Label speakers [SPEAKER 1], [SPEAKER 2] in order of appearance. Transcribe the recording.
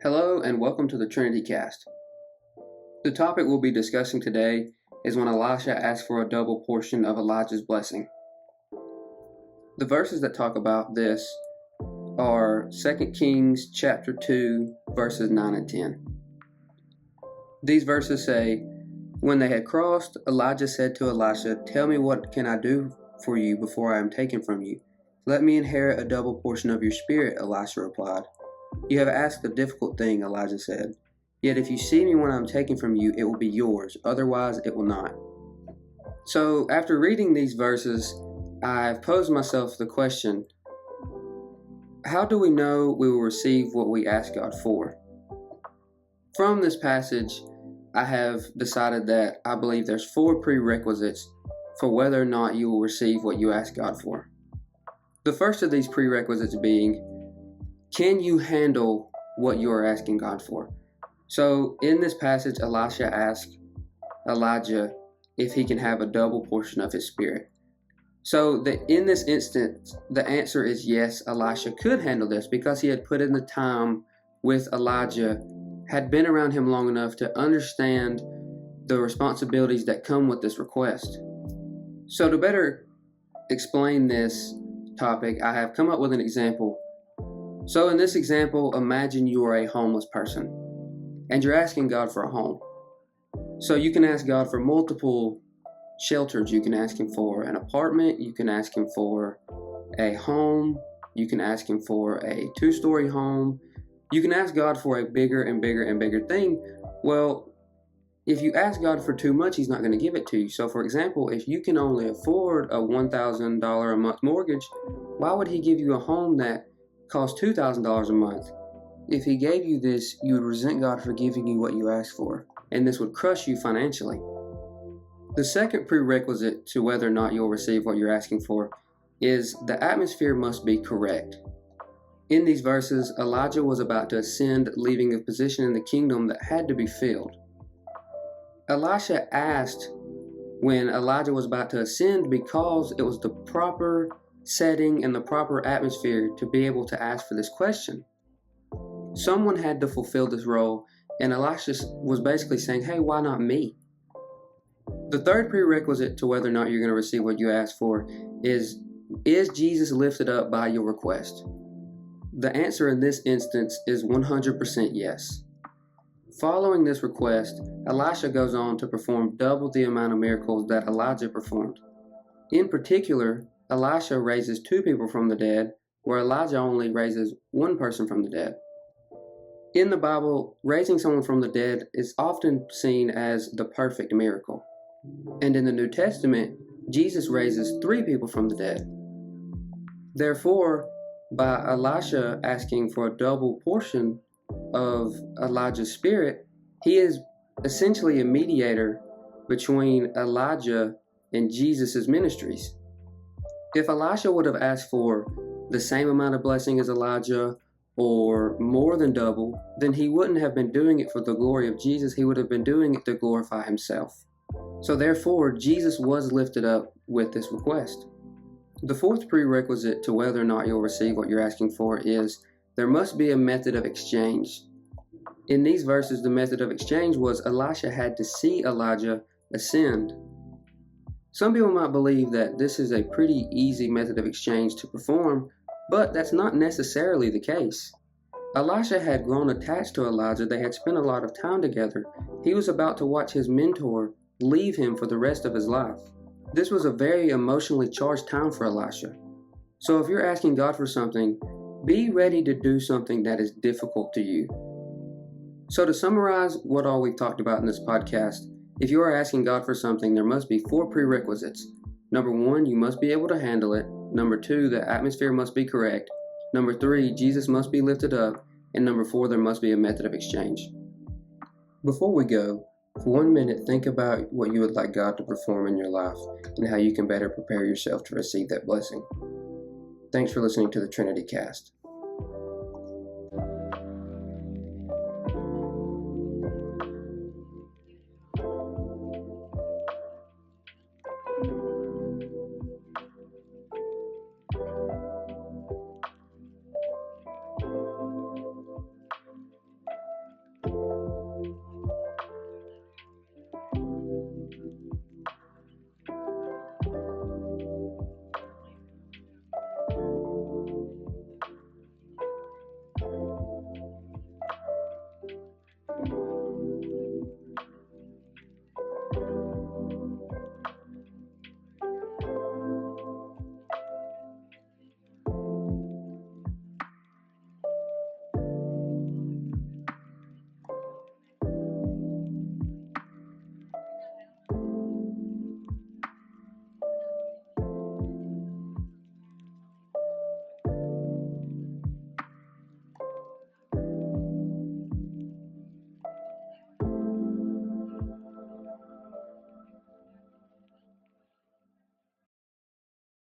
[SPEAKER 1] Hello and welcome to the Trinity Cast. The topic we'll be discussing today is when Elisha asked for a double portion of Elijah's blessing. The verses that talk about this are 2 Kings chapter 2 verses 9 and 10. These verses say, "When they had crossed, Elijah said to Elisha, 'Tell me, what can I do for you before I am taken from you?' 'Let me inherit a double portion of your spirit,' Elisha replied. 'You have asked a difficult thing,' Elijah said. 'Yet if you see me when I am taken from you, it will be yours. Otherwise, it will not.'" So after reading these verses, I've posed myself the question, how do we know we will receive what we ask God for? From this passage, I have decided that I believe there's 4 prerequisites for whether or not you will receive what you ask God for. The first of these prerequisites being, can you handle what you are asking God for? So in this passage, Elisha asked Elijah if he can have a double portion of his spirit. So in this instance, the answer is yes, Elisha could handle this because he had put in the time with Elijah, had been around him long enough to understand the responsibilities that come with this request. So to better explain this topic, I have come up with an example. So in this example, imagine you are a homeless person and you're asking God for a home. So you can ask God for multiple shelters. You can ask Him for an apartment. You can ask Him for a home. You can ask Him for a 2-story home. You can ask God for a bigger and bigger and bigger thing. Well, if you ask God for too much, He's not going to give it to you. So for example, if you can only afford a $1,000 a month mortgage, why would He give you a home that costs $2,000 a month? If He gave you this, you would resent God for giving you what you asked for, and this would crush you financially. The second prerequisite to whether or not you'll receive what you're asking for is the atmosphere must be correct. In these verses, Elijah was about to ascend, leaving a position in the kingdom that had to be filled. Elisha asked when Elijah was about to ascend because it was the proper setting and the proper atmosphere to be able to ask for this question. Someone had to fulfill this role, and Elisha was basically saying, hey, why not me? The third prerequisite to whether or not you're going to receive what you ask for is Jesus lifted up by your request? The answer in this instance is 100% yes. Following this request, Elisha goes on to perform double the amount of miracles that Elijah performed. In particular, Elisha raises 2 people from the dead, where Elijah only raises 1 person from the dead. In the Bible, raising someone from the dead is often seen as the perfect miracle. And in the New Testament, Jesus raises 3 people from the dead. Therefore, by Elisha asking for a double portion of Elijah's spirit, he is essentially a mediator between Elijah and Jesus' ministries. If Elisha would have asked for the same amount of blessing as Elijah or more than double, then he wouldn't have been doing it for the glory of Jesus. He would have been doing it to glorify himself. So therefore, Jesus was lifted up with this request. The fourth prerequisite to whether or not you'll receive what you're asking for is there must be a method of exchange. In these verses, the method of exchange was Elisha had to see Elijah ascend. Some people might believe that this is a pretty easy method of exchange to perform, but that's not necessarily the case. Elisha had grown attached to Elijah. They had spent a lot of time together. He was about to watch his mentor leave him for the rest of his life. This was a very emotionally charged time for Elisha. So if you're asking God for something, be ready to do something that is difficult to you. So to summarize what all we've talked about in this podcast, if you are asking God for something, there must be 4 prerequisites. Number 1, you must be able to handle it. Number 2, the atmosphere must be correct. Number 3, Jesus must be lifted up. And number 4, there must be a method of exchange. Before we go, for 1 minute, think about what you would like God to perform in your life and how you can better prepare yourself to receive that blessing. Thanks for listening to the Trinity Cast.